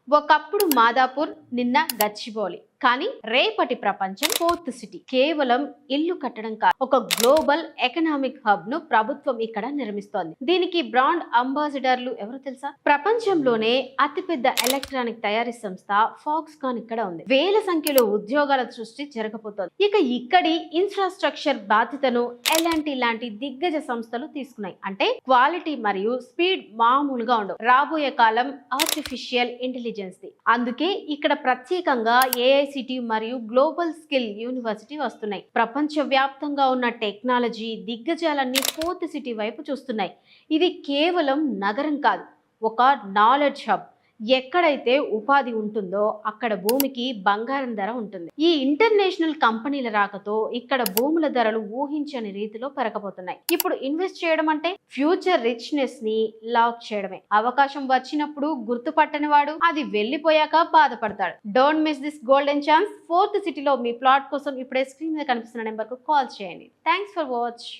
ఒకప్పుడు మాదాపూర్, నిన్న గచ్చిబౌలి. కానీ రేపటి ప్రపంచం ఫోర్త్ సిటీ. కేవలం ఇల్లు కట్టడం కాదు, ఒక గ్లోబల్ ఎకనామిక్ హబ్ ను ప్రభుత్వం ఇక్కడ నిర్మిస్తోంది. దీనికి బ్రాండ్ అంబాసిడర్లు ఎవరు తెలుసా? ప్రపంచంలోనే అతిపెద్ద ఎలక్ట్రానిక్ తయారీ సంస్థ ఫాక్స్కాన్ ఇక్కడ ఉంది. వేల సంఖ్యలో ఉద్యోగాల సృష్టి జరగబోతోంది. ఇక ఇక్కడి ఇన్ఫ్రాస్ట్రక్చర్ బాధ్యతను లాంటి దిగ్గజ సంస్థలు తీసుకున్నాయి. అంటే క్వాలిటీ మరియు స్పీడ్ మామూలుగా ఉండవు. రాబోయే కాలం ఆర్టిఫిషియల్ ఇంటెలిజెన్స్ ది. అందుకే ఇక్కడ ప్రత్యేకంగా ఏఐసిటి మరియు గ్లోబల్ స్కిల్ యూనివర్సిటీ వస్తున్నాయి. ప్రపంచ వ్యాప్తంగా ఉన్న టెక్నాలజీ దిగ్గజాలన్నీ ఫోర్త్ సిటీ వైపు చూస్తున్నాయి. ఇది కేవలం నగరం కాదు, ఒక నాలెడ్జ్ హబ్. ఎక్కడైతే ఉపాధి ఉంటుందో అక్కడ భూమికి బంగారం ధర ఉంటుంది. ఈ ఇంటర్నేషనల్ కంపెనీల రాకతో ఇక్కడ భూముల ధరలు ఊహించని రీతిలో పెరగబోతున్నాయి. ఇప్పుడు ఇన్వెస్ట్ చేయడం అంటే ఫ్యూచర్ రిచ్నెస్ ని లాక్ చేయడమే. అవకాశం వచ్చినప్పుడు గుర్తుపట్టని వాడు అది వెళ్ళిపోయాక బాధపడతాడు. Don't miss this golden chance. Fourth సిటీలో మీ ప్లాట్ కోసం ఇప్పుడే స్క్రీన్ మీద కనిపిస్తున్న నెంబర్ కు కాల్ చేయండి. Thanks for watch.